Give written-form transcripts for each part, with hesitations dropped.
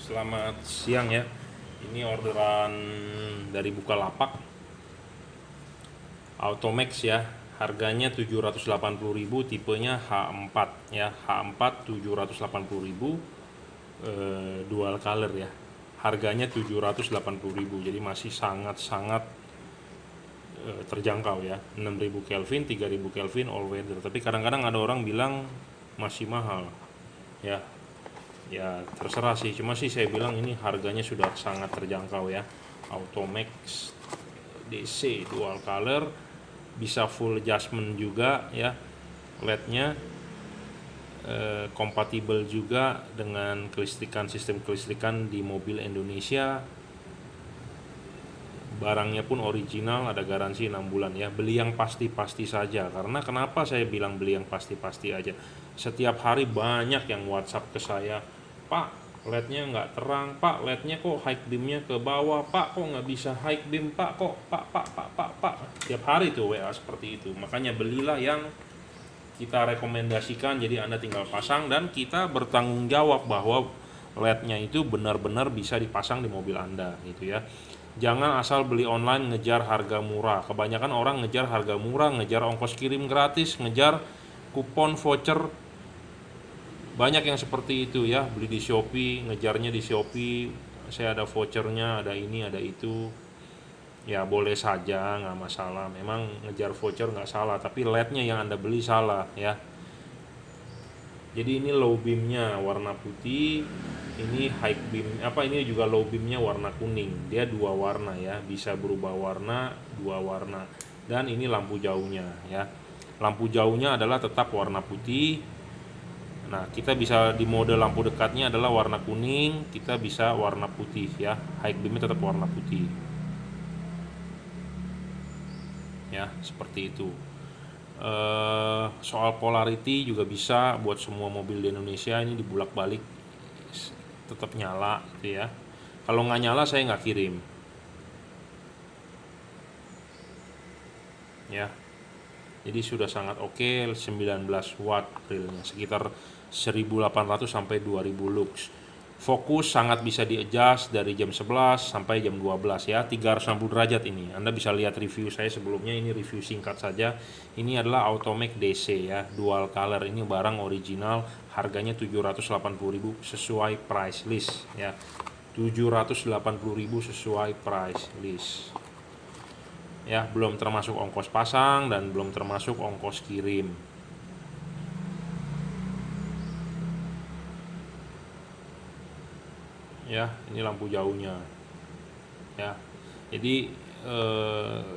Selamat siang ya. Ini orderan dari Bukalapak Automax ya. Harganya 780.000, tipenya H4 ya. H4 780.000, dual color ya. Harganya 780.000. Jadi masih sangat-sangat terjangkau ya. 6.000 Kelvin, 3.000 Kelvin all weather. Tapi kadang-kadang ada orang bilang masih mahal. Ya terserah sih, cuma sih saya bilang ini harganya sudah sangat terjangkau ya. Automax DC dual color, bisa full adjustment juga ya. LED-nya kompatibel juga dengan kelistrikan, sistem kelistrikan di mobil Indonesia. Barangnya pun original, ada garansi 6 bulan ya. Beli yang pasti-pasti saja. Karena kenapa saya bilang beli yang pasti-pasti aja? Setiap hari banyak yang WhatsApp ke saya, "Pak, LED-nya nggak terang, Pak, LED-nya kok high beam-nya ke bawah, Pak, kok nggak bisa high beam, Pak, kok, Pak." Tiap hari tuh WA seperti itu. Makanya belilah yang kita rekomendasikan, jadi Anda tinggal pasang dan kita bertanggung jawab bahwa LED-nya itu benar-benar bisa dipasang di mobil Anda gitu ya. Jangan asal beli online ngejar harga murah. Kebanyakan orang ngejar harga murah, ngejar ongkos kirim gratis, ngejar kupon voucher. Banyak yang seperti itu ya, beli di Shopee, ngejarnya di Shopee, saya ada vouchernya, ada ini, ada itu. Ya boleh saja, nggak masalah. Memang ngejar voucher nggak salah, tapi LED-nya yang Anda beli salah ya. Jadi ini low beamnya warna putih, ini high beam, ini juga low beamnya warna kuning. Dia dua warna ya, bisa berubah warna, dua warna. Dan ini lampu jauhnya ya. Lampu jauhnya adalah tetap warna putih. Nah, kita bisa di mode lampu dekatnya adalah warna kuning, kita bisa warna putih ya. High beamnya tetap warna putih. Ya, seperti itu. Soal polarity juga bisa buat semua mobil di Indonesia, ini dibulak-balik tetap nyala gitu ya. Kalau nggak nyala saya nggak kirim. Ya. Jadi sudah sangat oke, 19 watt realnya, sekitar 1800 sampai 2000 lux. Fokus sangat bisa di-adjust dari jam 11 sampai jam 12 ya, 360 derajat ini. Anda bisa lihat review saya sebelumnya, ini review singkat saja. Ini adalah Automax DC ya, dual color, ini barang original, harganya 780.000 sesuai price list ya. 780.000 sesuai price list. Ya, belum termasuk ongkos pasang dan belum termasuk ongkos kirim. Ya, ini lampu jauhnya. Ya. Jadi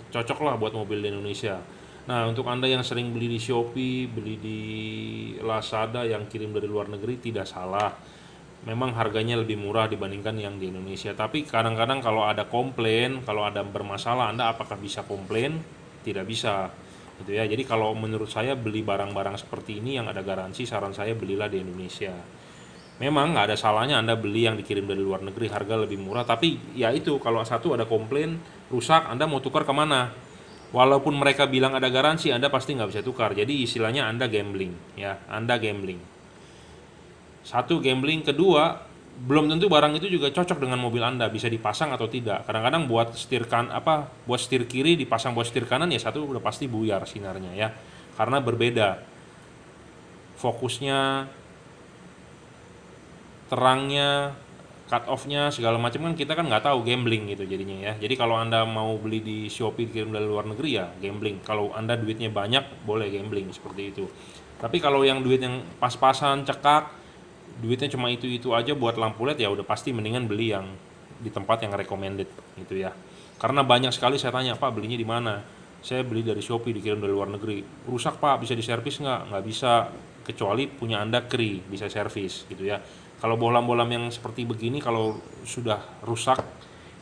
cocok lah buat mobil di Indonesia. Nah, untuk Anda yang sering beli di Shopee, beli di Lazada yang kirim dari luar negeri, tidak salah. Memang harganya lebih murah dibandingkan yang di Indonesia. Tapi kadang-kadang kalau ada komplain, kalau ada bermasalah, Anda apakah bisa komplain? Tidak bisa. Gitu ya. Jadi kalau menurut saya beli barang-barang seperti ini yang ada garansi, saran saya belilah di Indonesia. Memang nggak ada salahnya Anda beli yang dikirim dari luar negeri, harga lebih murah. Tapi ya itu, kalau satu ada komplain, rusak, Anda mau tukar kemana? Walaupun mereka bilang ada garansi, Anda pasti nggak bisa tukar. Jadi istilahnya Anda gambling ya, Anda gambling. Satu, gambling. Kedua, belum tentu barang itu juga cocok dengan mobil Anda, bisa dipasang atau tidak. Kadang-kadang buat setir kiri dipasang buat setir kanan, ya satu udah pasti buyar sinarnya ya. Karena berbeda fokusnya, terangnya, cut off-nya, segala macam kan kita kan nggak tahu, gambling gitu jadinya ya. Jadi kalau Anda mau beli di Shopee dikirim dari luar negeri ya gambling. Kalau Anda duitnya banyak boleh gambling seperti itu. Tapi kalau yang duit yang pas-pasan, cekak, duitnya cuma itu-itu aja buat lampu LED, ya udah pasti mendingan beli yang di tempat yang recommended gitu ya. Karena banyak sekali saya tanya, "Pak, belinya di mana?" "Saya beli dari Shopee dikirim dari luar negeri." "Rusak, Pak, bisa diservis nggak?" "Nggak bisa, kecuali punya Anda KRI, bisa servis gitu ya." Kalau bohlam-bohlam yang seperti begini, kalau sudah rusak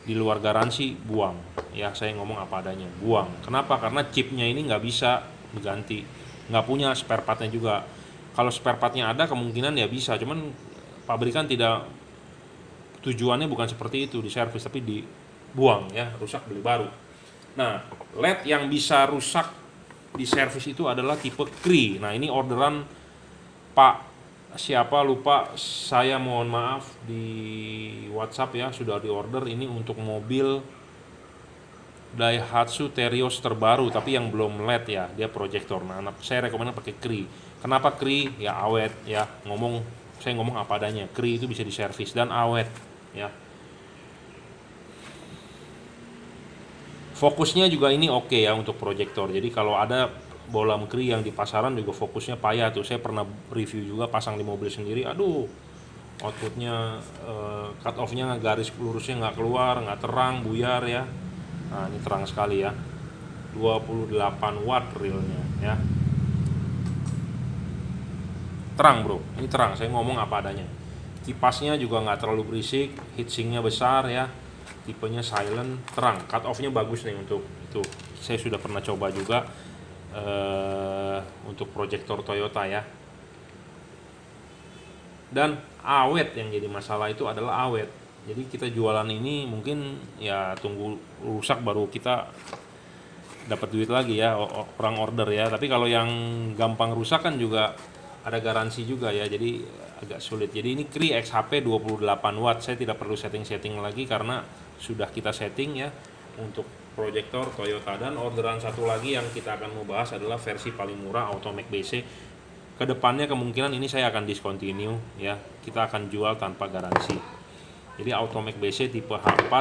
di luar garansi, buang ya. Saya ngomong apa adanya, buang. Kenapa? Karena chipnya ini nggak bisa diganti, nggak punya spare partnya juga. Kalau spare partnya ada kemungkinan ya bisa, cuman pabrikan tidak, tujuannya bukan seperti itu, diservis, tapi dibuang ya, rusak beli baru. Nah, LED yang bisa rusak di servis itu adalah tipe KRI. Nah, ini orderan Pak siapa lupa, saya mohon maaf, di WhatsApp ya, sudah di order ini untuk mobil Daihatsu Terios terbaru tapi yang belum LED ya, dia proyektor. Nah, saya rekomend pakai Kri. Kenapa Kri? Ya awet ya. Saya ngomong apa adanya. Kri itu bisa diservis dan awet ya. Fokusnya juga ini oke ya untuk proyektor. Jadi kalau ada bolam Kri yang di pasaran juga fokusnya payah tuh. Saya pernah review juga pasang di mobil sendiri. Aduh, outputnya cut off-nya garis lurusnya nggak keluar, nggak terang, buyar ya. Nah, ini terang sekali ya. 28 watt realnya ya. Terang bro, ini terang, saya ngomong apa adanya. Kipasnya juga nggak terlalu berisik, heatsinknya besar ya. Tipenya silent, terang, cut off-nya bagus nih untuk itu. Saya sudah pernah coba juga untuk proyektor Toyota ya. Dan awet, yang jadi masalah itu adalah awet. Jadi kita jualan ini mungkin ya tunggu rusak baru kita dapat duit lagi ya, orang order ya. Tapi kalau yang gampang rusak kan juga ada garansi juga ya, jadi agak sulit. Jadi ini Kri XHP 28 watt, saya tidak perlu setting-setting lagi karena sudah kita setting ya untuk proyektor Toyota. Dan orderan satu lagi yang kita akan mau bahas adalah versi paling murah Automake BC. Kedepannya kemungkinan ini saya akan discontinue ya, kita akan jual tanpa garansi. Jadi Automake BC tipe H4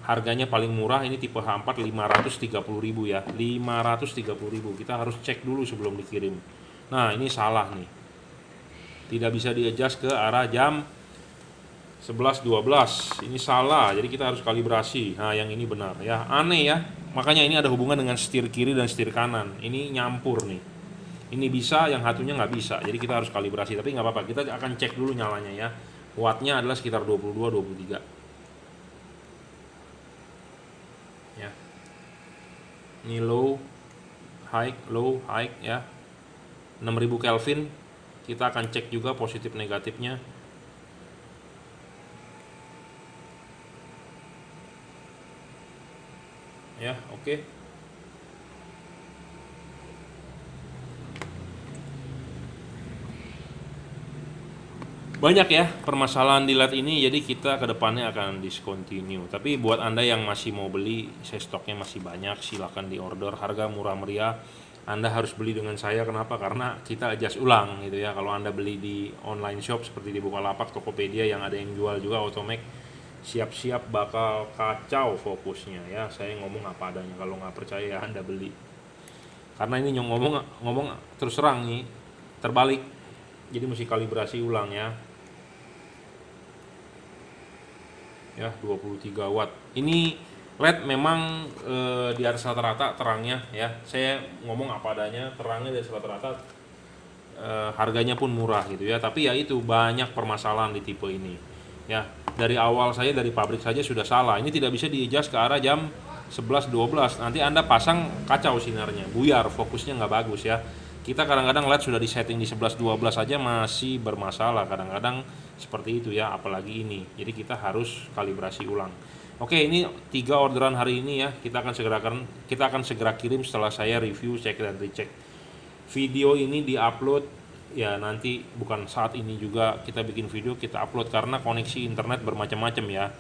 harganya paling murah ini tipe H4 530.000 ya, 530.000. Kita harus cek dulu sebelum dikirim. Nah, ini salah nih. Tidak bisa di-adjust ke arah jam 11.12. Ini salah. Jadi kita harus kalibrasi. Nah, yang ini benar ya. Aneh ya. Makanya ini ada hubungan dengan setir kiri dan setir kanan. Ini nyampur nih. Ini bisa, yang satunya nggak bisa. Jadi kita harus kalibrasi. Tapi nggak apa-apa. Kita akan cek dulu nyalanya ya. Wattnya adalah sekitar 22-23. Ya. Ini low, high ya. 6000 Kelvin. Kita akan cek juga positif negatifnya. Ya, oke. Banyak ya permasalahan di LED ini, jadi kita kedepannya akan discontinue. Tapi buat Anda yang masih mau beli, saya stoknya masih banyak, silakan di order, harga murah meriah. Anda harus beli dengan saya, kenapa? Karena kita adjust ulang gitu ya. Kalau Anda beli di online shop seperti di Bukalapak, Tokopedia yang ada yang jual juga Automake, siap-siap bakal kacau fokusnya ya. Saya ngomong apa adanya, kalau nggak percaya ya Anda beli. Karena ini ngomong terus terang nih, terbalik. Jadi mesti kalibrasi ulang ya. Ya 23 watt. Ini LED memang di atas rata-rata terangnya ya. Saya ngomong apa adanya, terangnya di atas rata-rata, harganya pun murah gitu ya. Tapi ya itu banyak permasalahan di tipe ini. Ya, dari awal saya dari pabrik saja sudah salah. Ini tidak bisa di-adjust ke arah jam 11-12. Nanti Anda pasang kacau sinarnya, buyar, fokusnya nggak bagus ya. Kita kadang-kadang LED sudah disetting di 11-12 saja masih bermasalah kadang-kadang seperti itu ya, apalagi ini. Jadi kita harus kalibrasi ulang. Oke, ini 3 orderan hari ini ya. Kita akan segera kirim setelah saya review, cek dan recheck. Video ini diupload ya, nanti bukan saat ini juga kita bikin video, kita upload karena koneksi internet bermacam-macam ya.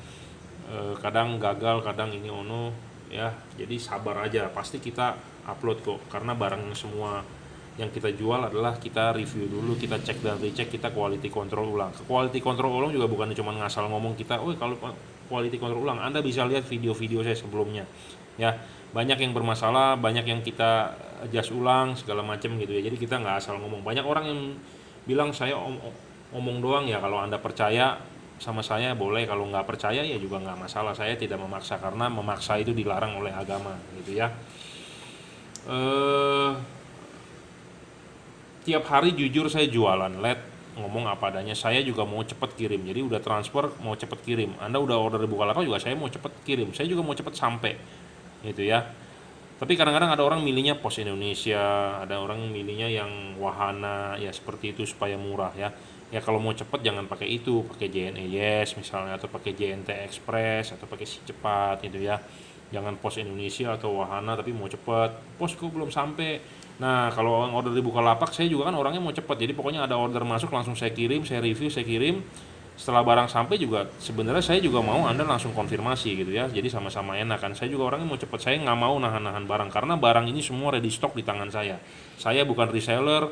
Kadang gagal, kadang ini ono ya. Jadi sabar aja, pasti kita upload kok karena barangnya semua yang kita jual adalah kita review dulu, kita cek dan recheck, kita quality control ulang. Quality control ulang juga bukan cuma ngasal ngomong kita, oh kalau quality control ulang, Anda bisa lihat video-video saya sebelumnya. Ya, banyak yang bermasalah, banyak yang kita adjust ulang segala macam gitu ya. Jadi kita nggak asal ngomong. Banyak orang yang bilang saya omong doang ya. Kalau Anda percaya sama saya boleh, kalau nggak percaya ya juga nggak masalah. Saya tidak memaksa karena memaksa itu dilarang oleh agama gitu ya. Tiap hari jujur saya jualan LED, ngomong apa adanya. Saya juga mau cepet kirim, jadi udah transfer mau cepet kirim. Anda udah order di Bukalapak juga saya mau cepet kirim, saya juga mau cepet sampai gitu ya. Tapi kadang-kadang ada orang milihnya Pos Indonesia, ada orang milihnya yang Wahana ya, seperti itu supaya murah ya. Ya kalau mau cepet jangan pakai itu, pakai JNE Yes misalnya, atau pakai JNT Express, atau pakai Si Cepat gitu ya. Jangan Pos Indonesia atau Wahana tapi mau cepet, Pos kok belum sampai, Nah, kalau order di Bukalapak, saya juga kan orangnya mau cepat. Jadi pokoknya ada order masuk langsung saya kirim, saya review, saya kirim. Setelah barang sampai juga sebenarnya saya juga mau Anda langsung konfirmasi gitu ya. Jadi sama-sama enak kan. Saya juga orangnya mau cepat. Saya nggak mau nahan-nahan barang karena barang ini semua ready stock di tangan saya. Saya bukan reseller,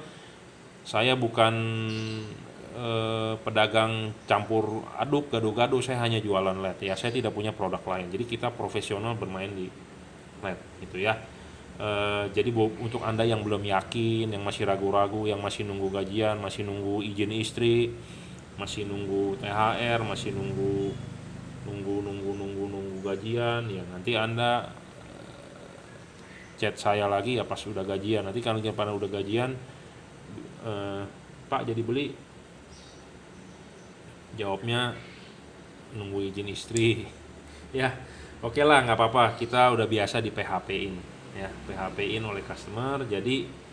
saya bukan pedagang campur aduk gado-gado, saya hanya jualan LED ya. Saya tidak punya produk lain. Jadi kita profesional bermain di LED gitu ya. Jadi untuk Anda yang belum yakin, yang masih ragu-ragu, yang masih nunggu gajian, masih nunggu izin istri, masih nunggu THR, masih nunggu gajian, ya nanti Anda chat saya lagi ya pas udah gajian. Nanti kalau pada udah gajian, Pak jadi beli, jawabnya nunggu izin istri. Ya, oke lah, nggak apa-apa, kita udah biasa di PHP-in ya, PHP-in oleh customer. Jadi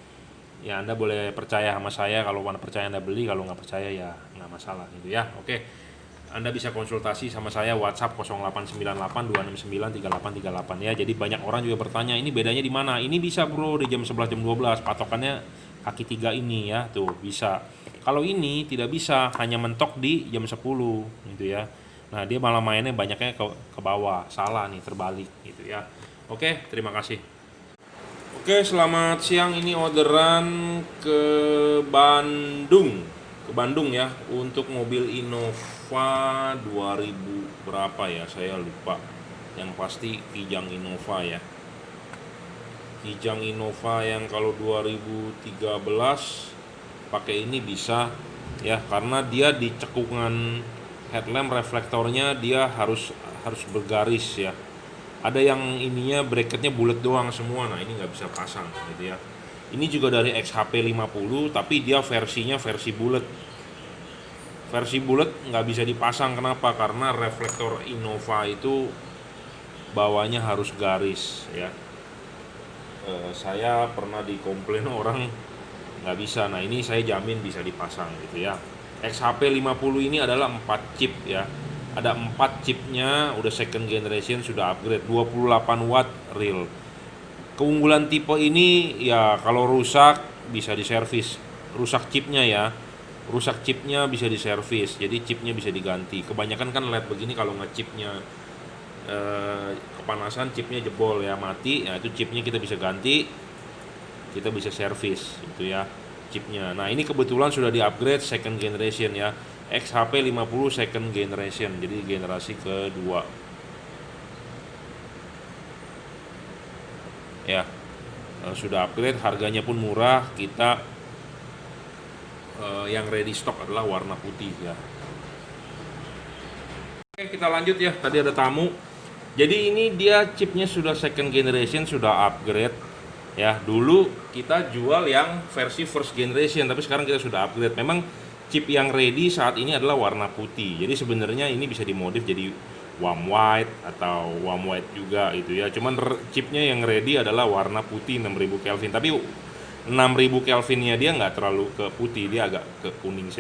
ya Anda boleh percaya sama saya, kalau Anda percaya Anda beli, kalau nggak percaya ya nggak masalah gitu ya. Oke, Anda bisa konsultasi sama saya WhatsApp 0898 269 3838 ya. Jadi banyak orang juga bertanya, ini bedanya di mana? Ini bisa bro di jam 11 jam 12, patokannya kaki 3 ini ya, tuh bisa. Kalau ini tidak bisa, hanya mentok di jam 10 gitu ya. Nah, dia malah mainnya banyaknya ke bawah, salah nih, terbalik gitu ya. Oke, terima kasih. Oke, selamat siang. Ini orderan ke Bandung. Ke Bandung ya, untuk mobil Innova 2000 berapa ya, saya lupa. Yang pasti Kijang Innova ya. Kijang Innova yang kalau 2013 pakai ini bisa ya, karena dia di cekungan headlamp reflektornya dia harus bergaris ya. Ada yang ininya bracketnya bulat doang semua, nah ini nggak bisa pasang gitu ya. Ini juga dari XHP 50 tapi dia versinya versi bulat. Versi bulat nggak bisa dipasang, kenapa? Karena reflektor Innova itu bawahnya harus garis ya. Saya pernah dikomplain orang nggak bisa, nah ini saya jamin bisa dipasang gitu ya. XHP 50 ini adalah 4 chip ya, ada 4 chipnya, udah second generation, sudah upgrade 28 watt real. Keunggulan tipe ini ya, kalau rusak bisa diservis, rusak chipnya ya, rusak chipnya bisa diservis, jadi chipnya bisa diganti. Kebanyakan kan LED begini kalau ngechipnya kepanasan, chipnya jebol ya, mati ya, itu chipnya kita bisa ganti, kita bisa servis gitu ya chipnya. Nah ini kebetulan sudah di upgrade second generation ya, XHP 50 second generation, jadi generasi kedua ya. Sudah upgrade, harganya pun murah. Kita yang ready stock adalah warna putih ya. Oke, kita lanjut ya, tadi ada tamu. Jadi ini dia chipnya sudah second generation, sudah upgrade ya. Dulu kita jual yang versi first generation, tapi sekarang kita sudah upgrade. Memang chip yang ready saat ini adalah warna putih. Jadi sebenarnya ini bisa dimodif jadi warm white atau warm white juga gitu ya. Cuman chipnya yang ready adalah warna putih 6000 Kelvin. Tapi 6000 Kelvinnya dia nggak terlalu ke putih, dia agak ke kuning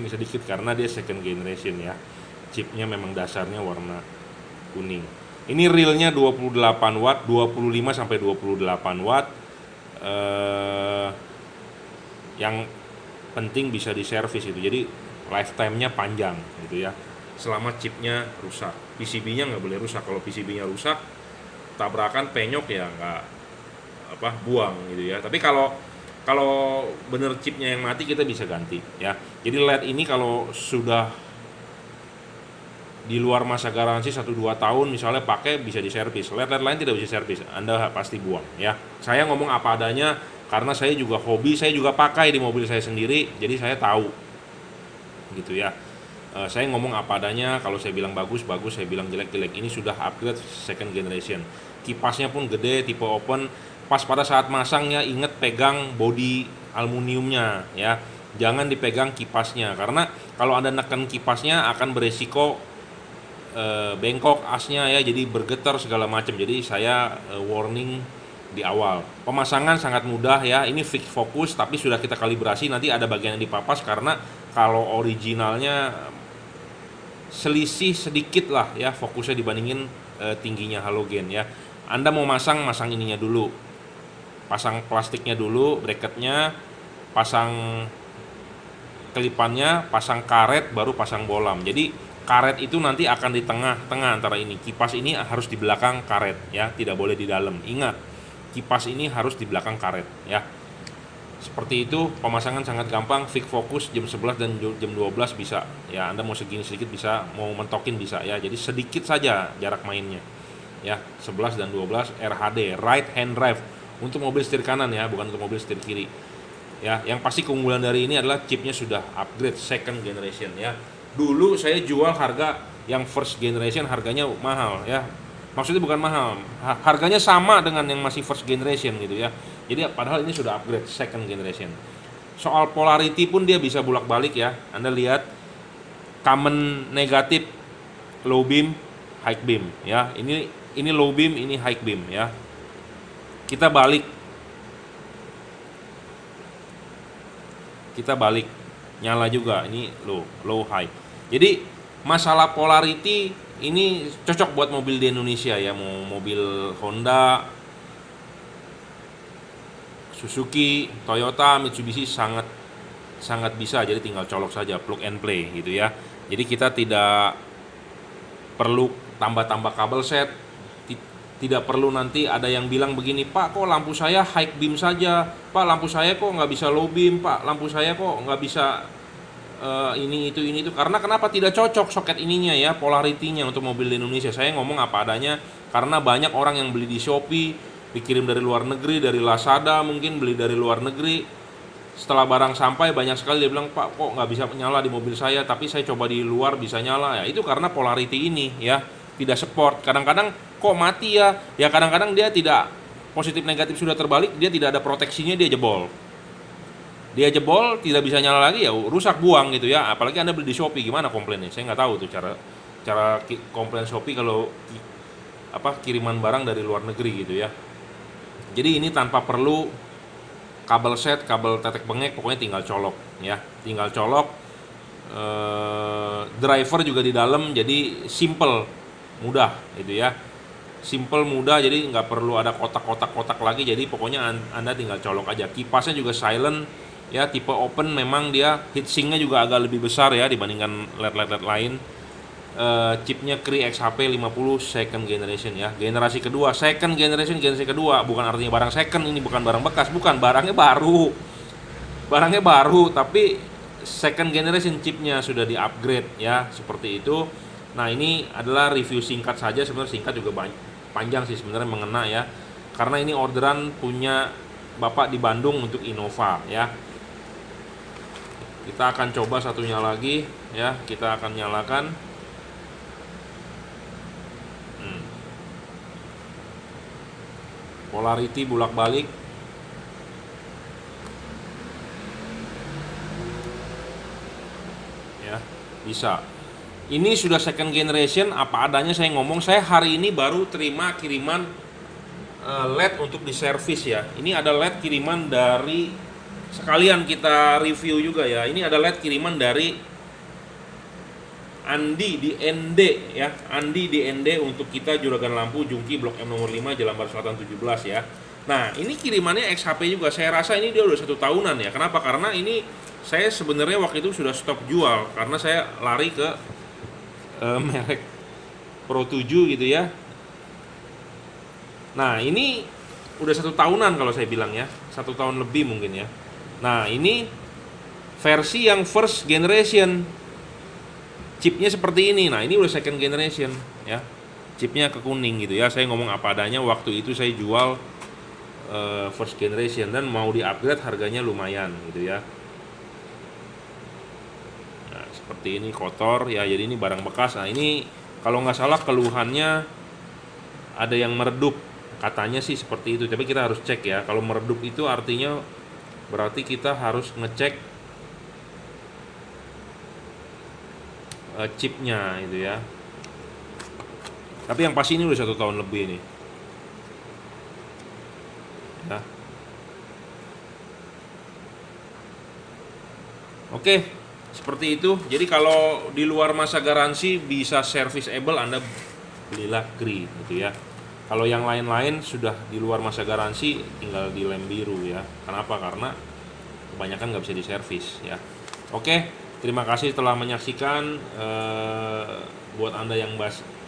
sedikit karena dia second generation ya. Chipnya memang dasarnya warna kuning. Ini realnya 28 watt, 25 sampai 28 watt. Yang penting bisa diservis itu. Jadi lifetime-nya panjang gitu ya. Selama chipnya rusak, PCB-nya nggak boleh rusak. Kalau PCB-nya rusak, tabrakan penyok ya nggak buang gitu ya. Tapi kalau bener chipnya yang mati, kita bisa ganti ya. Jadi LED ini kalau sudah di luar masa garansi 1-2 tahun misalnya pakai, bisa diservis. LED lain tidak bisa servis, Anda pasti buang ya. Saya ngomong apa adanya karena saya juga hobi, saya juga pakai di mobil saya sendiri, jadi saya tahu gitu ya. Saya ngomong apa adanya, kalau saya bilang bagus, saya bilang jelek. Ini sudah upgrade second generation. Kipasnya pun gede, tipe open. Pas pada saat masangnya ingat pegang bodi aluminiumnya ya. Jangan dipegang kipasnya, karena kalau Anda neken kipasnya akan beresiko bengkok asnya ya, jadi bergetar segala macam. Jadi saya warning di awal. Pemasangan sangat mudah ya. Ini fix fokus tapi sudah kita kalibrasi, nanti ada bagian yang dipapas karena kalau originalnya selisih sedikit lah ya fokusnya dibandingin tingginya halogen ya. Anda mau masang ininya dulu, pasang plastiknya dulu, bracketnya, pasang kelipannya, pasang karet, baru pasang bolam. Jadi karet itu nanti akan di tengah-tengah antara ini. Kipas ini harus di belakang karet ya, tidak boleh di dalam. Ingat, kipas ini harus di belakang karet ya. Seperti itu, pemasangan sangat gampang, fix fokus jam 11 dan jam 12 bisa. Ya, Anda mau segini sedikit bisa, mau mentokin bisa ya. Jadi sedikit saja jarak mainnya. Ya, 11 dan 12 RHD, right hand drive untuk mobil setir kanan ya, bukan untuk mobil setir kiri. Ya, yang pasti keunggulan dari ini adalah chipnya sudah upgrade second generation ya. Dulu saya jual harga yang first generation harganya mahal ya. Maksudnya bukan mahal, harganya sama dengan yang masih first generation gitu ya. Jadi padahal ini sudah upgrade second generation. Soal polarity pun dia bisa bolak-balik ya. Anda lihat common negatif, low beam, high beam ya. Ini low beam, ini high beam ya. Kita balik, nyala juga, ini low high. Jadi masalah polarity ini cocok buat mobil di Indonesia ya, mau mobil Honda, Suzuki, Toyota, Mitsubishi sangat bisa. Jadi tinggal colok saja, plug and play gitu ya. Jadi kita tidak perlu tambah kabel set, tidak perlu nanti ada yang bilang begini, Pak kok lampu saya high beam saja, Pak lampu saya kok nggak bisa low beam, Pak lampu saya kok nggak bisa ini itu, karena kenapa tidak cocok soket ininya ya, polarity-nya untuk mobil di Indonesia. Saya ngomong apa adanya, karena banyak orang yang beli di Shopee, dikirim dari luar negeri, dari Lazada mungkin beli dari luar negeri, setelah barang sampai banyak sekali dia bilang, Pak kok nggak bisa nyala di mobil saya, tapi saya coba di luar bisa nyala. Ya itu karena polarity ini ya, tidak support. Kadang-kadang kok mati ya, kadang-kadang dia tidak positif negatif sudah terbalik, dia tidak ada proteksinya, dia jebol, tidak bisa nyala lagi ya, rusak, buang gitu ya. Apalagi Anda beli di Shopee, gimana komplainnya? Saya nggak tahu tuh cara komplain Shopee kalau kiriman barang dari luar negeri gitu ya. Jadi ini tanpa perlu kabel set, kabel tetek bengek, pokoknya tinggal colok ya, driver juga di dalam, jadi simple, mudah gitu ya, jadi nggak perlu ada kotak lagi. Jadi pokoknya Anda tinggal colok aja. Kipasnya juga silent ya, tipe open, memang dia heatsinknya juga agak lebih besar ya dibandingkan LED lain. Chipnya Cree XHP 50 second generation ya, generasi kedua, generasi kedua, bukan artinya barang second, ini bukan barang bekas, bukan, barangnya baru, tapi second generation chipnya sudah di upgrade ya, seperti itu. Nah ini adalah review singkat saja, sebenarnya singkat juga panjang sih sebenarnya mengena ya, karena ini orderan punya Bapak di Bandung untuk Innova ya. Kita akan coba satunya lagi ya, kita akan nyalakan. Polarity bolak-balik. Ya, bisa. Ini sudah second generation, apa adanya saya ngomong. Saya hari ini baru terima kiriman LED untuk diservis ya. Ini ada LED kiriman dari, sekalian kita review juga ya. Ini ada LED kiriman dari Andi di ND ya, untuk kita juragan lampu Jungki Blok M nomor 5 Jalan Baru Selatan 17 ya. Nah ini kirimannya XHP juga, saya rasa ini dia udah 1 tahunan ya. Kenapa? Karena ini saya sebenarnya waktu itu sudah stop jual, karena saya lari ke merek Pro 7 gitu ya. Nah ini udah 1 tahunan kalau saya bilang ya, 1 tahun lebih mungkin ya. Nah ini versi yang first generation, chipnya seperti ini. Nah ini udah second generation ya, chipnya ke kuning gitu ya. Saya ngomong apa adanya, waktu itu saya jual first generation dan mau di upgrade harganya lumayan gitu ya. Nah seperti ini, kotor ya, jadi ini barang bekas. Nah ini kalau nggak salah keluhannya ada yang meredup, katanya sih seperti itu, tapi kita harus cek ya. Kalau meredup itu artinya berarti kita harus ngecek chipnya itu ya. Tapi yang pasti ini udah 1 tahun lebih nih ya. Oke, seperti itu. Jadi kalau di luar masa garansi bisa serviceable, Anda belilah Cree gitu ya. Kalau yang lain-lain sudah di luar masa garansi, tinggal dilem biru ya. Kenapa? Karena kebanyakan nggak bisa diservis ya. Oke, terima kasih telah menyaksikan. Buat Anda yang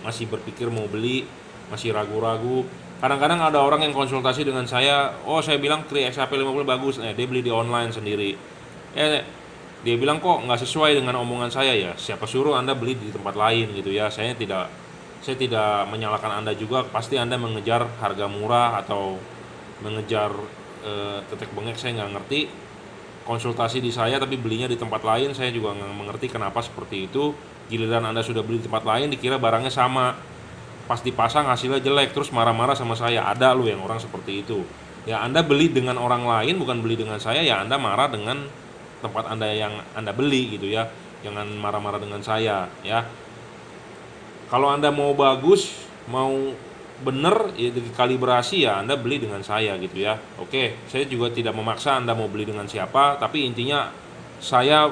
masih berpikir mau beli, masih ragu-ragu, kadang-kadang ada orang yang konsultasi dengan saya, oh saya bilang Cri XHP 50 bagus, dia beli di online sendiri. Dia bilang kok nggak sesuai dengan omongan saya ya. Siapa suruh Anda beli di tempat lain gitu ya. Saya tidak menyalahkan Anda juga. Pasti Anda mengejar harga murah atau mengejar tetek bengek, saya nggak ngerti. Konsultasi di saya tapi belinya di tempat lain, saya juga nggak mengerti kenapa seperti itu. Giliran Anda sudah beli di tempat lain, dikira barangnya sama, pas dipasang hasilnya jelek, terus marah-marah sama saya. Ada loh yang orang seperti itu ya. Anda beli dengan orang lain, bukan beli dengan saya ya. Anda marah dengan tempat Anda yang Anda beli gitu ya. Jangan marah-marah dengan saya ya. Kalau Anda mau bagus, mau bener ya, dikalibrasi ya, Anda beli dengan saya gitu ya. Oke, saya juga tidak memaksa Anda mau beli dengan siapa, tapi intinya saya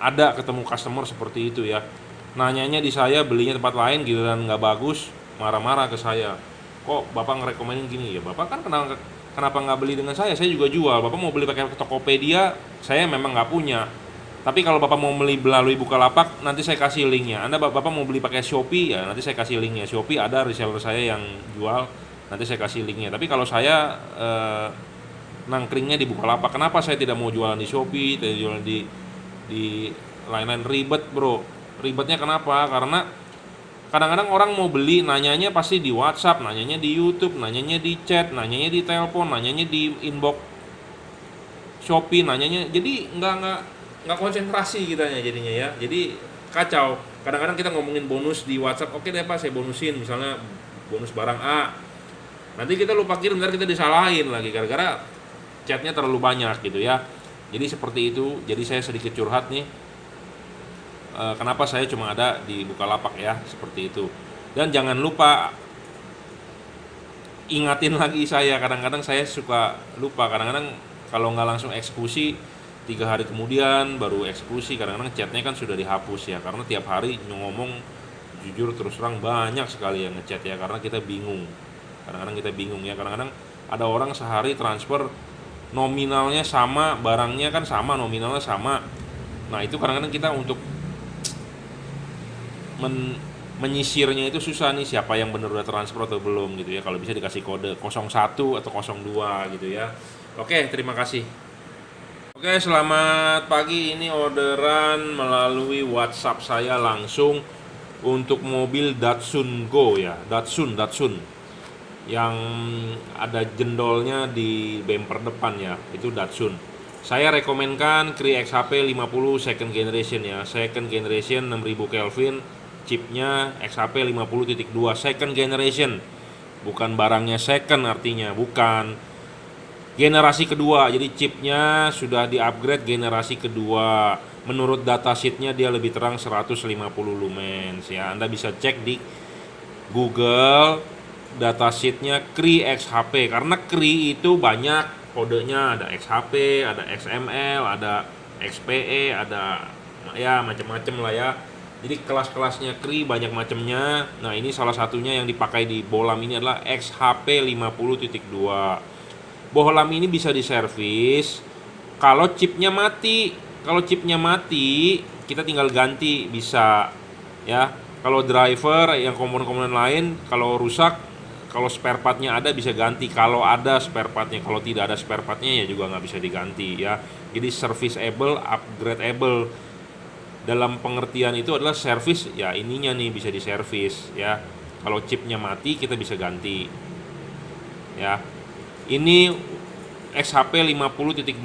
ada ketemu customer seperti itu ya. Nanyanya di saya, belinya tempat lain, giliran nggak bagus, marah-marah ke saya. Kok Bapak ngerekomenin gini ya? Bapak kan kenapa nggak beli dengan saya? Saya juga jual. Bapak mau beli pakai Tokopedia, saya memang nggak punya. Tapi kalau Bapak mau beli melalui Bukalapak, nanti saya kasih linknya. Bapak mau beli pakai Shopee, ya nanti saya kasih linknya. Shopee ada reseller saya yang jual, nanti saya kasih linknya. Tapi kalau saya nangkringnya di Bukalapak, kenapa saya tidak mau jualan di Shopee, tidak jualan di lain-lain? Ribet bro. Ribetnya kenapa? Karena kadang-kadang orang mau beli, nanyanya pasti di WhatsApp, nanyanya di YouTube, nanyanya di chat, nanyanya di telepon, nanyanya di inbox Shopee, nanyanya. Jadi nggak konsentrasi kitanya jadinya ya. Jadi kacau. Kadang-kadang kita ngomongin bonus di WhatsApp, oke deh Pak saya bonusin, misalnya bonus barang A. Nanti kita lupa kirim, bentar kita disalahin lagi gara-gara chatnya terlalu banyak gitu ya. Jadi seperti itu. Jadi saya sedikit curhat nih. Kenapa saya cuma ada di Bukalapak ya, seperti itu. Dan jangan lupa ingatin lagi saya, kadang-kadang saya suka lupa. Kadang-kadang kalau nggak langsung eksekusi, 3 hari kemudian baru eksekusi. Kadang-kadang chatnya kan sudah dihapus ya, karena tiap hari ngomong, jujur terus terang banyak sekali yang ngechat ya, karena kita bingung. Kadang-kadang kita bingung ya. Kadang-kadang ada orang sehari transfer nominalnya sama, barangnya kan sama, nominalnya sama. Nah itu kadang-kadang kita untuk menyisirnya itu susah nih, siapa yang benar udah transfer atau belum gitu ya. Kalau bisa dikasih kode 01 atau 02 gitu ya. Oke, terima kasih. Oke, selamat pagi. Ini orderan melalui WhatsApp saya langsung untuk mobil Datsun Go ya, Datsun yang ada jendolnya di bumper depan ya, itu Datsun. Saya rekomenkan Cri XHP 50 second generation ya, second generation 6000 Kelvin, chipnya XHP 50.2 second generation, bukan barangnya second, artinya bukan generasi kedua. Jadi chipnya sudah di-upgrade generasi kedua. Menurut datasheetnya dia lebih terang 150 lumens ya. Anda bisa cek di Google datasheetnya Cri XHP, karena Cri itu banyak kodenya, ada XHP, ada XML, ada XPE, ada ya macam-macam lah ya. Jadi kelas-kelasnya Cri banyak macamnya. Nah ini salah satunya yang dipakai di bohlam ini adalah XHP 50.2. Bohlam ini bisa diservis kalau chipnya mati. Kalau chipnya mati, kita tinggal ganti bisa ya. Kalau driver yang komponen-komponen lain kalau rusak, kalau spare partnya ada bisa ganti. Kalau ada spare partnya, kalau tidak ada spare partnya ya juga nggak bisa diganti ya. Jadi serviceable, upgradeable. Dalam pengertian itu adalah service ya, ininya nih bisa diservis ya. Kalau chipnya mati kita bisa ganti ya. Ini XHP 50.2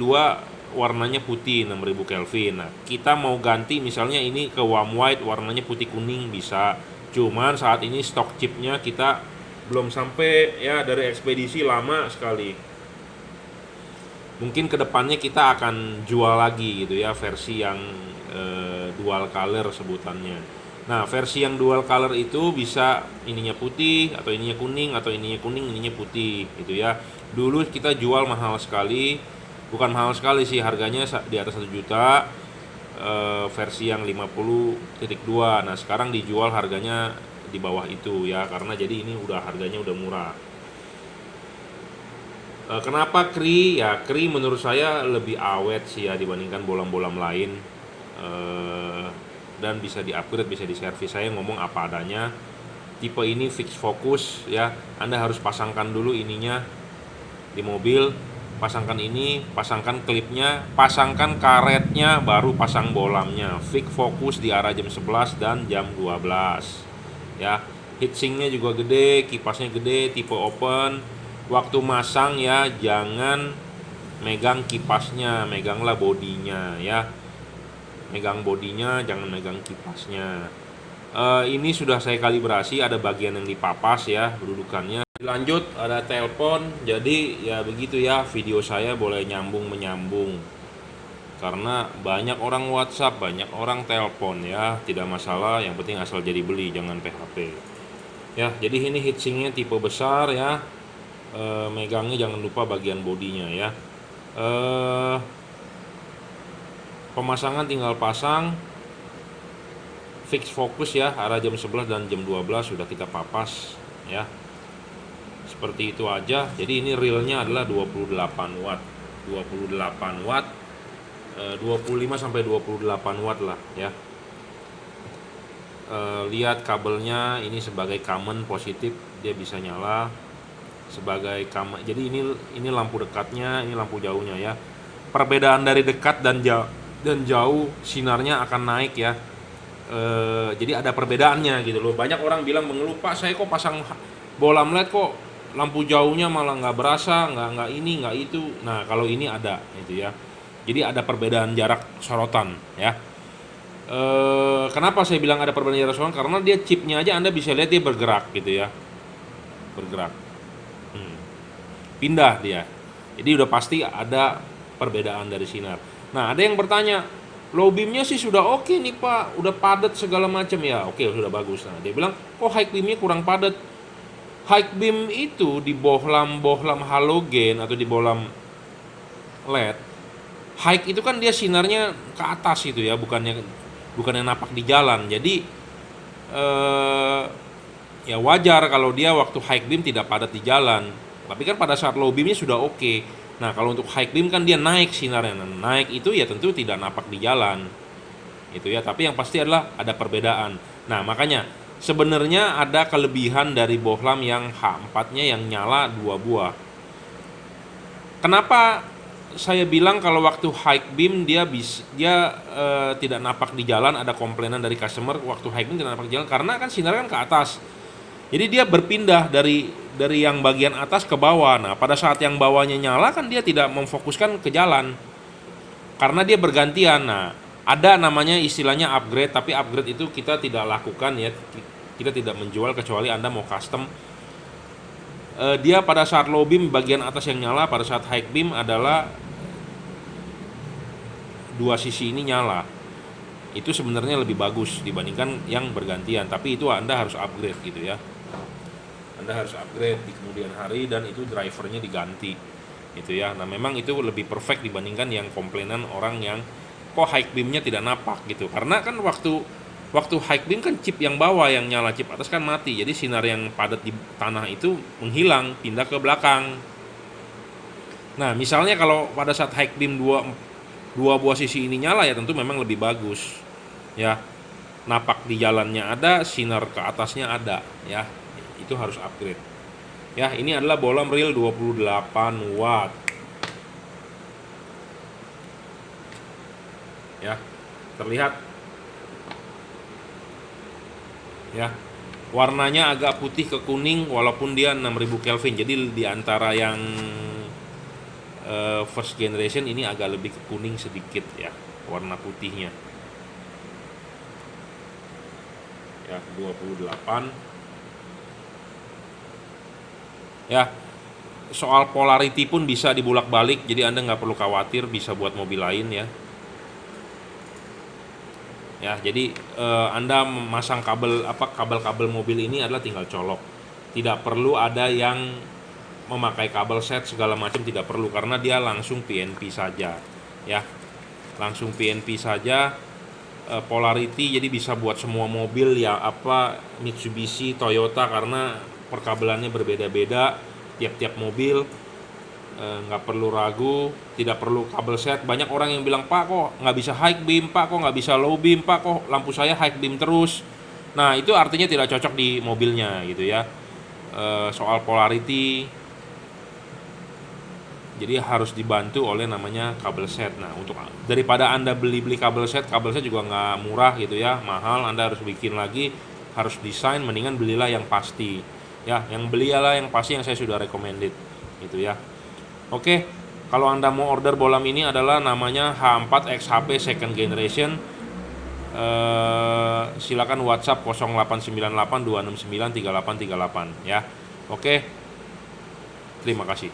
warnanya putih 6000 Kelvin. Nah, kita mau ganti misalnya ini ke warm white warnanya putih kuning bisa. Cuman saat ini stok chipnya kita belum sampai ya, dari ekspedisi lama sekali. Mungkin kedepannya kita akan jual lagi gitu ya, versi yang dual color sebutannya. Nah, versi yang dual color itu bisa ininya putih atau ininya kuning, atau ininya kuning ininya putih gitu ya. Dulu kita jual mahal sekali, bukan mahal sekali sih, harganya di atas 1 juta versi yang 50.2. Nah sekarang dijual harganya di bawah itu ya, karena jadi ini udah harganya udah murah. Kenapa Kri? Ya Kri menurut saya lebih awet sih ya dibandingkan bolam-bolam lain. Dan bisa di-upgrade, bisa diservis. Saya ngomong apa adanya. Tipe ini fix fokus ya. Anda harus pasangkan dulu ininya di mobil, pasangkan ini, pasangkan klipnya, pasangkan karetnya, baru pasang bolamnya. Fix fokus di arah jam 11 dan jam 12 ya. Heatsinknya juga gede, kipasnya gede, tipe open. Waktu masang ya jangan megang kipasnya, meganglah bodinya ya. Megang bodinya, jangan megang kipasnya. Ini sudah saya kalibrasi, ada bagian yang dipapas ya kedudukannya. Lanjut, ada telepon, jadi ya begitu ya, video saya boleh nyambung menyambung karena banyak orang WhatsApp, banyak orang telepon ya, tidak masalah, yang penting asal jadi beli, jangan PHP ya. Jadi ini heatsinknya tipe besar ya. Megangnya jangan lupa bagian bodinya ya. Pemasangan tinggal pasang, fix fokus ya, arah jam 11 dan jam 12 sudah kita papas ya. Seperti itu aja. Jadi ini realnya adalah 28 watt 28 watt 25 sampai 28 watt lah ya. Lihat kabelnya, ini sebagai common positif, dia bisa nyala sebagai common. Jadi ini lampu dekatnya, ini lampu jauhnya ya. Perbedaan dari dekat dan jauh sinarnya akan naik ya. Jadi ada perbedaannya gitu loh. Banyak orang bilang mengeluh, Pak saya kok pasang bolam LED kok lampu jauhnya malah nggak berasa, nggak ini nggak itu. Nah kalau ini ada gitu ya. Jadi ada perbedaan jarak sorotan ya. Kenapa saya bilang ada perbedaan jarak sorotan? Karena dia chipnya aja Anda bisa lihat dia bergerak gitu ya, bergerak. Pindah dia. Jadi udah pasti ada perbedaan dari sinar. Nah ada yang bertanya, low beamnya sih sudah oke nih Pak, udah padat segala macam ya. Oke sudah bagus. Nah dia bilang kok high beamnya kurang padat. High beam itu di bohlam halogen atau di bohlam LED. High itu kan dia sinarnya ke atas itu ya, bukannya napak di jalan. Jadi ya wajar kalau dia waktu high beam tidak padat di jalan. Tapi kan pada saat low beamnya sudah oke. Nah kalau untuk high beam kan dia naik sinarnya. Nah, naik itu ya tentu tidak napak di jalan itu ya. Tapi yang pasti adalah ada perbedaan. Nah makanya sebenarnya ada kelebihan dari bohlam yang H4-nya yang nyala 2 buah. Kenapa saya bilang kalau waktu high beam dia tidak napak di jalan? Ada komplainan dari customer waktu high beam tidak napak di jalan karena kan sinar kan ke atas. Jadi dia berpindah dari yang bagian atas ke bawah. Nah, pada saat yang bawahnya nyala kan dia tidak memfokuskan ke jalan. Karena dia bergantian. Nah, ada namanya istilahnya upgrade, tapi upgrade itu kita tidak lakukan ya. Kita tidak menjual kecuali Anda mau custom. Dia pada saat low beam bagian atas yang nyala, pada saat high beam adalah dua sisi ini nyala. Itu sebenarnya lebih bagus dibandingkan yang bergantian, tapi itu Anda harus upgrade gitu ya. Anda harus upgrade di kemudian hari dan itu drivernya diganti gitu ya. Nah memang itu lebih perfect dibandingkan yang komplainan orang yang kok high beamnya tidak napak gitu. Karena kan waktu high beam kan chip yang bawah yang nyala, chip atas kan mati. Jadi sinar yang padat di tanah itu menghilang, pindah ke belakang. Nah misalnya kalau pada saat high beam dua buah sisi ini nyala ya tentu memang lebih bagus ya. Napak di jalannya ada, sinar ke atasnya ada ya. Itu harus upgrade ya. Ini adalah bohlam real 28 watt ya. Terlihat ya, warnanya agak putih ke kuning walaupun dia 6000 Kelvin. Jadi di antara yang first generation ini agak lebih ke kuning sedikit ya warna putihnya ya. 28 ya. Soal polarity pun bisa dibulak-balik, jadi Anda nggak perlu khawatir, bisa buat mobil lain ya. Ya, jadi Anda memasang kabel mobil ini adalah tinggal colok. Tidak perlu ada yang memakai kabel set segala macam, tidak perlu karena dia langsung PNP saja ya. Langsung PNP saja. polarity, jadi bisa buat semua mobil ya, apa Mitsubishi, Toyota, karena perkabelannya berbeda-beda tiap-tiap mobil. Nggak perlu ragu, tidak perlu kabel set. Banyak orang yang bilang, Pak kok nggak bisa high beam, Pak kok nggak bisa low beam, Pak kok lampu saya high beam terus. Nah itu artinya tidak cocok di mobilnya gitu ya. Soal polarity, jadi harus dibantu oleh namanya kabel set. Nah untuk daripada Anda beli kabel set juga nggak murah gitu ya, mahal, Anda harus bikin lagi, harus desain, mendingan belilah yang pasti ya, yang belilah yang pasti yang saya sudah recommended gitu ya. Oke, kalau Anda mau order bolam ini adalah namanya H4 XHP second generation. Silakan WhatsApp 0898 269 3838 ya. Oke. Terima kasih.